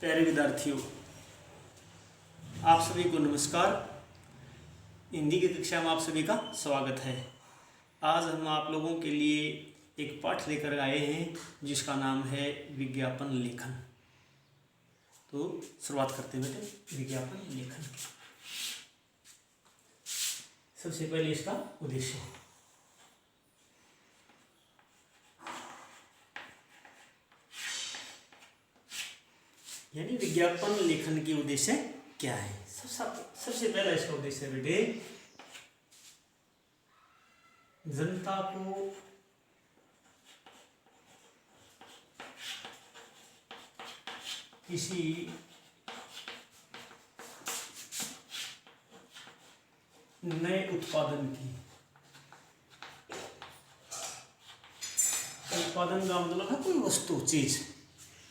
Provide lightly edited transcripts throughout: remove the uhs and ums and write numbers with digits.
प्यारे विद्यार्थियों, आप सभी को नमस्कार। हिंदी की कक्षा में आप सभी का स्वागत है। आज हम आप लोगों के लिए एक पाठ लेकर आए हैं जिसका नाम है विज्ञापन लेखन। तो शुरुआत करते हैं बेटे विज्ञापन लेखन की। सबसे पहले इसका उद्देश्य, यानी विज्ञापन लेखन की उद्देश्य क्या है। सबसे पहला इसका उद्देश्य बेटे जनता को किसी नए उत्पादन का मतलब है कोई वस्तु चीज।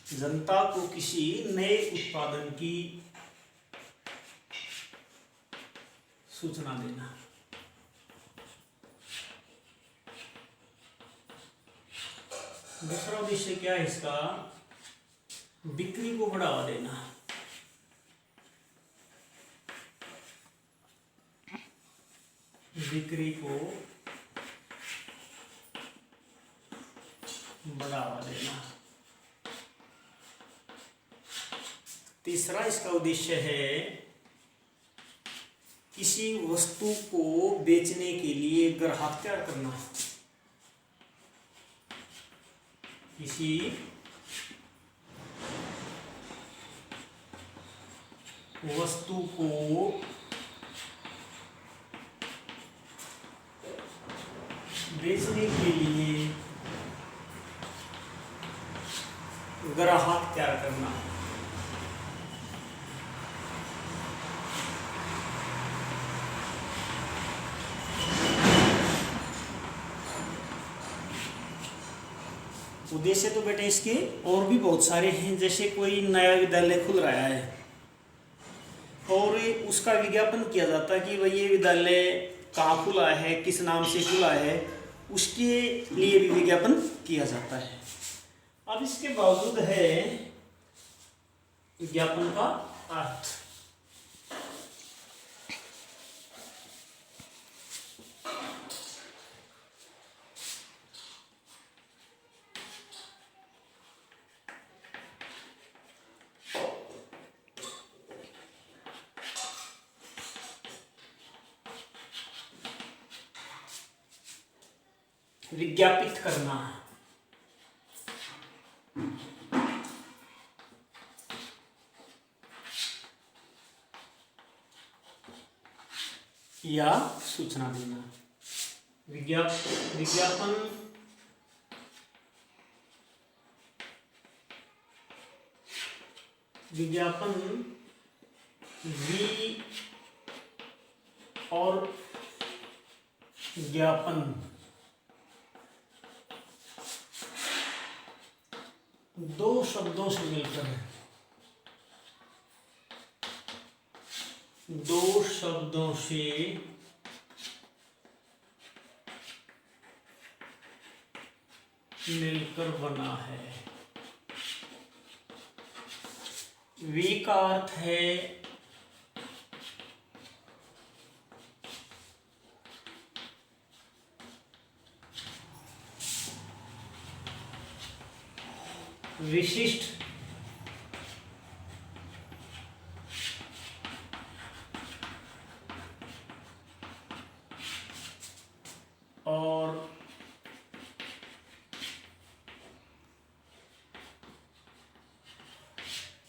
जनता को किसी नए उत्पादन की सूचना देना। दूसरा उद्देश्य क्या है इसका, बिक्री को बढ़ावा देना। बिक्री को बढ़ावा देना। तीसरा इसका उद्देश्य है किसी वस्तु को बेचने के लिए ग्राहक तैयार करना। किसी वस्तु को बेचने के लिए ग्राहक तैयार करना। उद्देश्य तो बेटे इसके और भी बहुत सारे हैं। जैसे कोई नया विद्यालय खुल रहा है और उसका विज्ञापन किया जाता है कि भाई ये विद्यालय कहाँ खुला है, किस नाम से खुला है, उसके लिए भी विज्ञापन किया जाता है। अब इसके बावजूद है विज्ञापन का अर्थ। विज्ञापित करना, या सूचना देना। विज्ञापन वि और ज्ञापन दो शब्दों से मिलकर है। दो शब्दों से मिलकर बना है। वी का अर्थ है विशिष्ट, और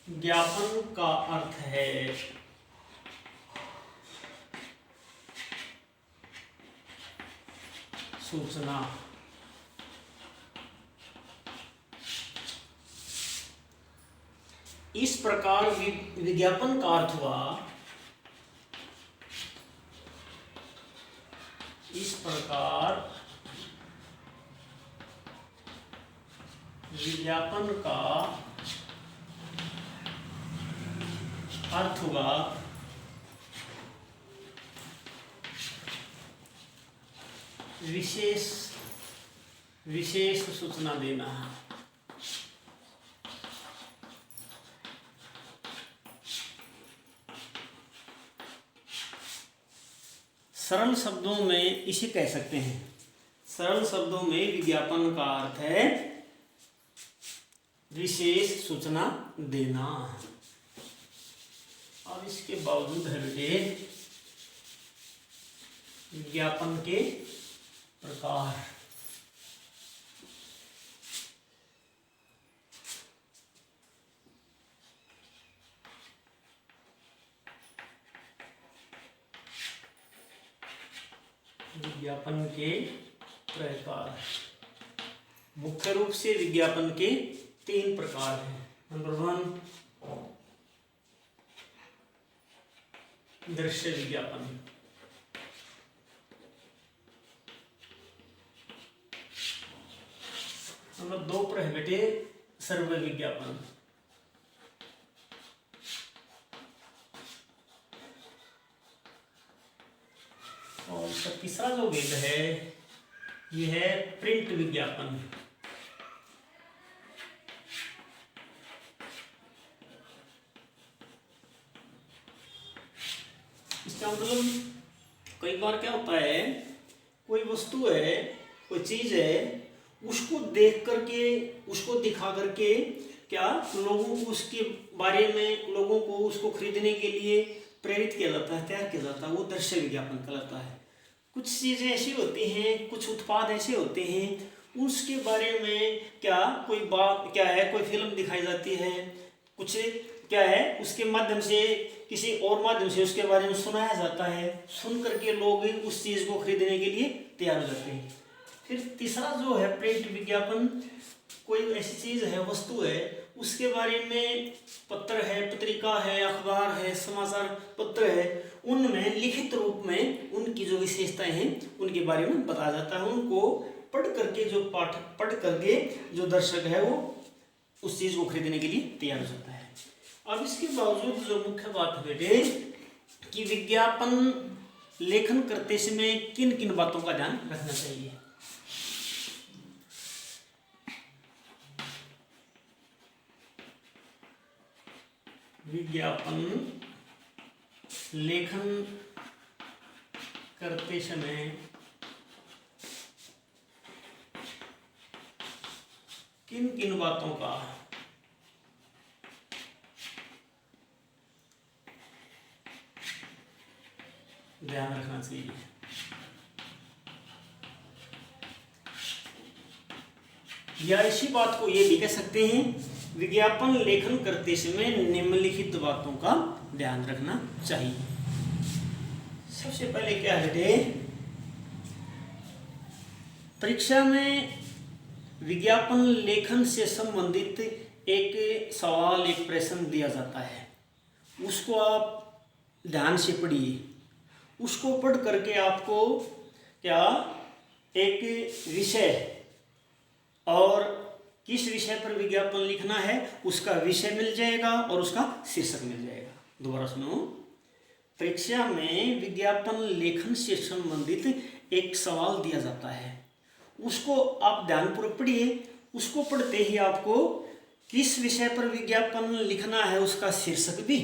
ज्ञापन का अर्थ है सूचना। इस प्रकार विज्ञापन का अर्थ हुआ, इस प्रकार विज्ञापन का अर्थ हुआ विशेष सूचना देना। सरल शब्दों में इसे कह सकते हैं, सरल शब्दों में विज्ञापन का अर्थ है विशेष सूचना देना। और इसके बावजूद है बेटे विज्ञापन के प्रकार। विज्ञापन के प्रकार मुख्य रूप से विज्ञापन के 3 प्रकार हैं। नंबर 1 दृश्य विज्ञापन, नंबर 2 पर है बेटे सर्वे विज्ञापन, और इसका तीसरा जो भेद है ये है प्रिंट विज्ञापन। इसका मतलब कई बार क्या होता है, कोई वस्तु है, कोई चीज है, उसको देख करके, उसको दिखा करके क्या लोगों को उसके बारे में, लोगों को उसको खरीदने के लिए प्रेरित किया जाता है, तैयार किया जाता है, वो दृश्य विज्ञापन कहलाता है। कुछ चीज़ें ऐसी होती हैं, कुछ उत्पाद ऐसे होते हैं, उसके बारे में क्या कोई बात क्या है, कोई फिल्म दिखाई जाती है, कुछ क्या है उसके माध्यम से, किसी और माध्यम से उसके बारे में सुनाया जाता है, सुन करके लोग उस चीज़ को खरीदने के लिए तैयार हो जाते हैं। फिर तीसरा जो है प्रिंट विज्ञापन, कोई ऐसी चीज़ है, वस्तु है, उसके बारे में पत्र है, पत्रिका है, अखबार है, समाचार पत्र है, उनमें लिखित रूप में उनकी जो विशेषताएं हैं उनके बारे में बताया जाता है। उनको पढ़ करके जो दर्शक है वो उस चीज़ को खरीदने के लिए तैयार हो जाता है। अब इसके बावजूद जो मुख्य बात है बेटे कि विज्ञापन लेखन करते समय किन किन बातों का ध्यान रखना चाहिए। विज्ञापन लेखन करते समय किन किन बातों का ध्यान रखना चाहिए। या इसी बात को ये भी कह सकते हैं, विज्ञापन लेखन करते समय निम्नलिखित बातों का ध्यान रखना चाहिए। सबसे पहले क्या है, परीक्षा में विज्ञापन लेखन से संबंधित एक सवाल, एक प्रश्न दिया जाता है, उसको आप ध्यान से पढ़िए। उसको पढ़ करके आपको क्या एक विषय और किस विषय पर विज्ञापन लिखना है उसका विषय मिल जाएगा और उसका शीर्षक मिल जाएगा। दोबारा सुनो, परीक्षा में विज्ञापन लेखन से संबंधित एक सवाल दिया जाता है, उसको आप ध्यानपूर्वक पढ़िए। उसको पढ़ते ही आपको किस विषय पर विज्ञापन लिखना है उसका शीर्षक भी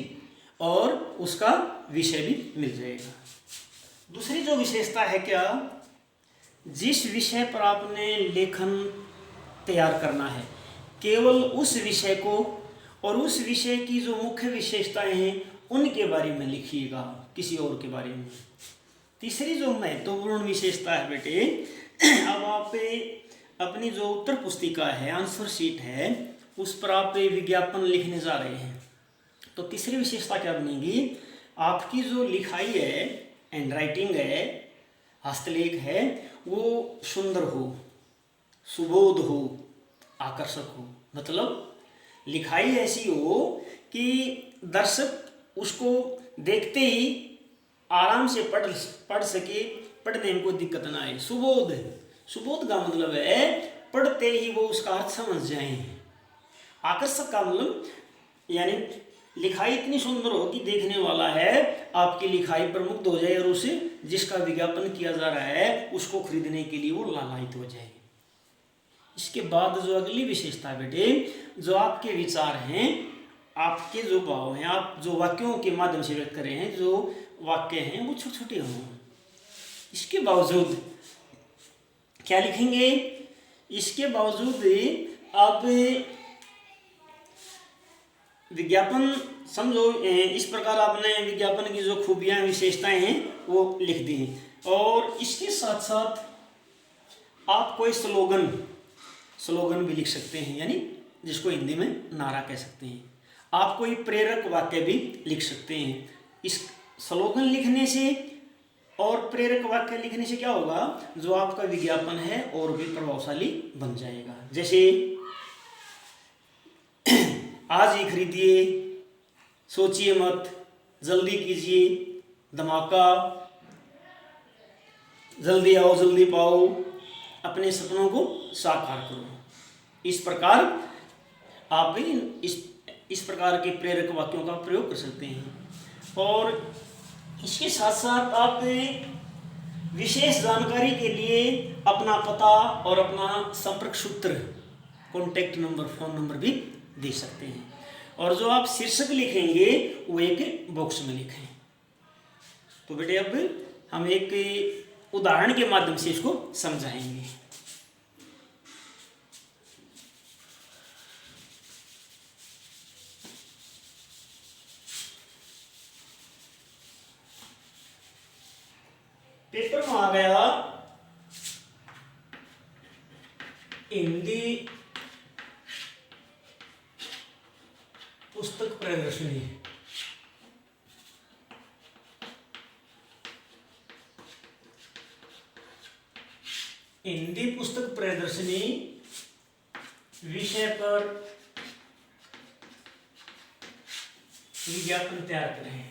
और उसका विषय भी मिल जाएगा। दूसरी जो विशेषता है क्या, जिस विषय पर आपने लेखन तैयार करना है केवल उस विषय को और उस विषय की जो मुख्य विशेषताएं हैं उनके बारे में लिखिएगा, किसी और के बारे में। तीसरी जो महत्वपूर्ण विशेषता है बेटे, अब आप अपनी जो उत्तर पुस्तिका है, आंसर शीट है, उस पर आप विज्ञापन लिखने जा रहे हैं, तो तीसरी विशेषता क्या बनेगी, आपकी जो लिखाई है, हैंड राइटिंग है, हस्तलेख है, वो सुंदर हो, सुबोध हो, आकर्षक हो। मतलब लिखाई ऐसी हो कि दर्शक उसको देखते ही आराम से पढ़ सके, पढ़ने में कोई दिक्कत ना आए। सुबोध, सुबोध का मतलब है पढ़ते ही वो उसका अर्थ समझ जाएं। आकर्षक का मतलब यानी लिखाई इतनी सुंदर हो कि देखने वाला है आपकी लिखाई पर मुग्ध हो जाए और उसे जिसका विज्ञापन किया जा रहा है उसको खरीदने के लिए वो लालायित हो जाए। इसके बाद जो अगली विशेषता है बेटे, जो आपके विचार हैं, आपके जो भाव हैं, आप जो वाक्यों के माध्यम से व्यक्त कर रहे हैं, जो वाक्य हैं वो छोटे छोटे हों। इसके बावजूद क्या लिखेंगे? इसके बावजूद आप विज्ञापन समझो, इस प्रकार आपने विज्ञापन की जो खूबियां विशेषताएं हैं वो लिख दी हैं। और इसके साथ साथ आप कोई स्लोगन भी लिख सकते हैं, यानी जिसको हिंदी में नारा कह सकते हैं। आप कोई प्रेरक वाक्य भी लिख सकते हैं। इस स्लोगन लिखने से और प्रेरक वाक्य लिखने से क्या होगा, जो आपका विज्ञापन है और भी प्रभावशाली बन जाएगा। जैसे आज ही खरीदिए, सोचिए मत, जल्दी कीजिए, धमाका, जल्दी आओ जल्दी पाओ, अपने सपनों को साकार करो। इस प्रकार आप भी इस प्रकार के प्रेरक वाक्यों का प्रयोग कर सकते हैं। और इसके साथ साथ आप विशेष जानकारी के लिए अपना पता और अपना संपर्क सूत्र, कॉन्टैक्ट नंबर, फ़ोन नंबर भी दे सकते हैं। और जो आप शीर्षक लिखेंगे वो एक बॉक्स में लिखें। तो बेटे अब हम एक उदाहरण के माध्यम से इसको समझाएंगे। पेपर में आ गया हिंदी पुस्तक प्रदर्शनी। हिंदी पुस्तक प्रदर्शनी विषय पर विज्ञापन तैयार करें।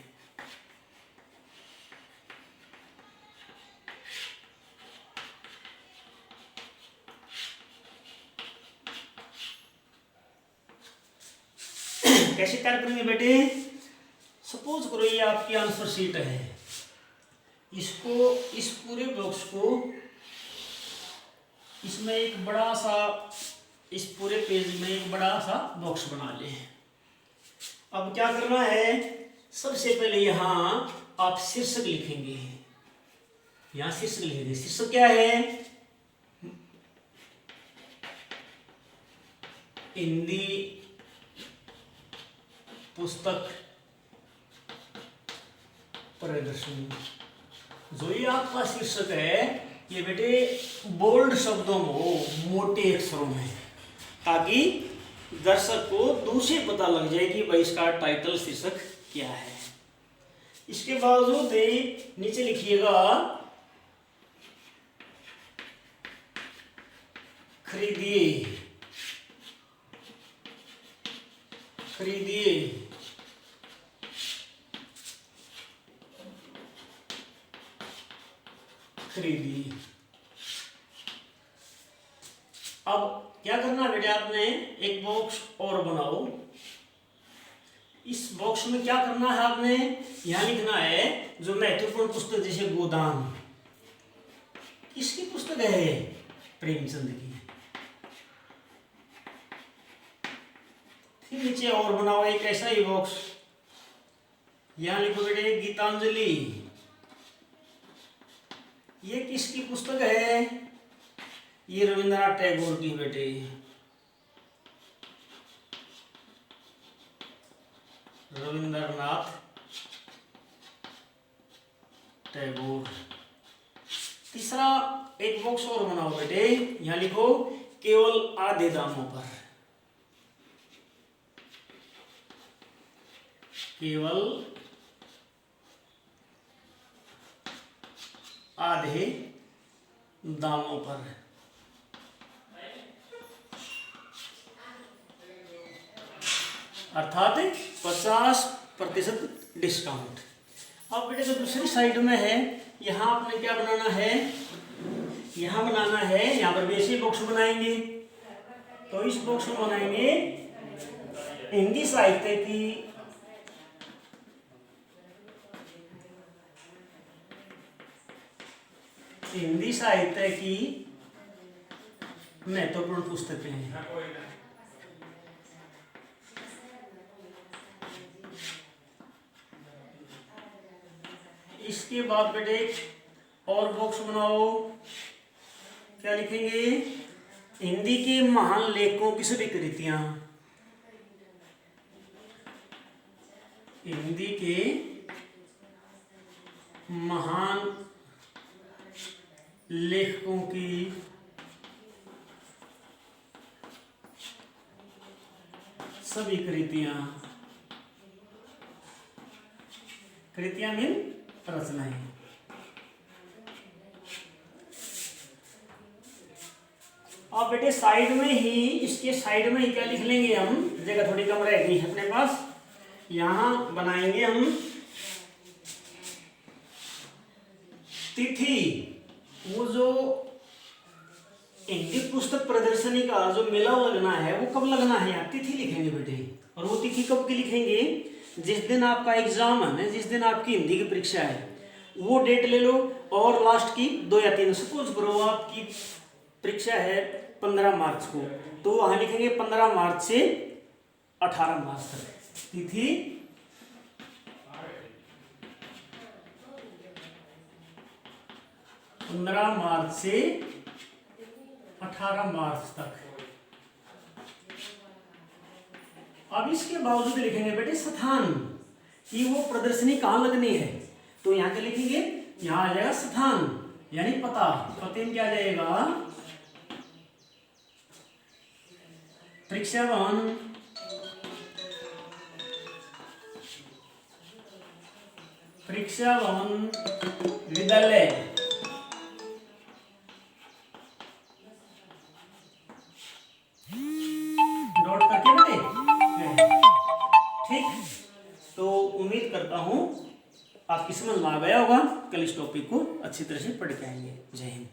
कैसे तैयार करेंगे बेटे? सपोज करो ये आपकी आंसर शीट है, इसको, इस पूरे बॉक्स को, इसमें एक बड़ा सा, इस पूरे पेज में एक बड़ा सा बॉक्स बना ले। अब क्या करना है, सबसे पहले यहाँ आप शीर्षक लिखेंगे। यहाँ शीर्षक लिखेंगे। शीर्षक क्या है? हिंदी पुस्तक प्रदर्शनी। जो ये आपका शीर्षक है ये बेटे बोल्ड शब्दों में हो, मोटे अक्षरों में, ताकि दर्शक को दूर से पता लग जाए कि भाई इसका टाइटल, शीर्षक क्या है। इसके बावजूद नीचे लिखिएगा खरीदिए, खरीदिए, खरीदिए। अब क्या करना है बेटे, आपने एक बॉक्स और बनाओ। इस बॉक्स में क्या करना है आपने, यहां लिखना है जो महत्वपूर्ण पुस्तक, जैसे गोदान। किसकी पुस्तक है? प्रेमचंद की। फिर नीचे और बनाओ एक ऐसा ही बॉक्स, यहां लिखो बेटे गीतांजलि। ये किसकी पुस्तक है? ये रविंद्रनाथ टैगोर की बेटे। रविंद्रनाथ टैगोर। तीसरा एक बॉक्स और बनाओ बेटे, यहां लिखो केवल आधे दामों पर। केवल आधे दामों पर। अर्थात 50% डिस्काउंट। अब बेटे जो दूसरी साइड में है, यहाँ आपने क्या बनाना है, यहाँ बनाना है, यहाँ पर वैसे बॉक्स बनाएंगे। तो इस बॉक्स में बनाएंगे हिंदी साहित्य की महत्वपूर्ण पुस्तकें हैं। इसके बाद बेटे और बॉक्स बनाओ। क्या लिखेंगे? हिंदी के महान लेखकों की सभी कृतियां। हिंदी के महान लेखकों की सभी कृतियां। कृतियां मीन रचनाएं। अब बेटे साइड में ही, इसके साइड में ही क्या लिख लेंगे हम, जगह थोड़ी कम रहेगी अपने पास, यहां बनाएंगे हम तिथि। वो जो हिंदी पुस्तक प्रदर्शनी का जो मेला लगना है वो कब लगना है, यहाँ तिथि लिखेंगे बेटे। और वो तिथि कब की लिखेंगे? जिस दिन आपका एग्जाम है, जिस दिन आपकी हिंदी की परीक्षा है वो डेट ले लो, और लास्ट की 2 या 3, सपोज करो आपकी परीक्षा है 15 मार्च को, तो वहां लिखेंगे 15 मार्च से 18 मार्च तक तिथि। 15 मार्च से 18 मार्च तक। अब इसके बावजूद लिखेंगे बेटे स्थान, कि वो प्रदर्शनी कहाँ लगनी है। तो यहाँ क्या लिखेंगे? यहाँ आ जाएगा स्थान, यानी पता। पते में क्या आ जाएगा? परीक्षा भवन, परीक्षा भवन विद्यालय। नोट करके बेटे, ठीक। तो उम्मीद करता हूं आपकी समझ में आ गया होगा। कल इस टॉपिक को अच्छी तरह से पढ़ के आएंगे। जय हिंद।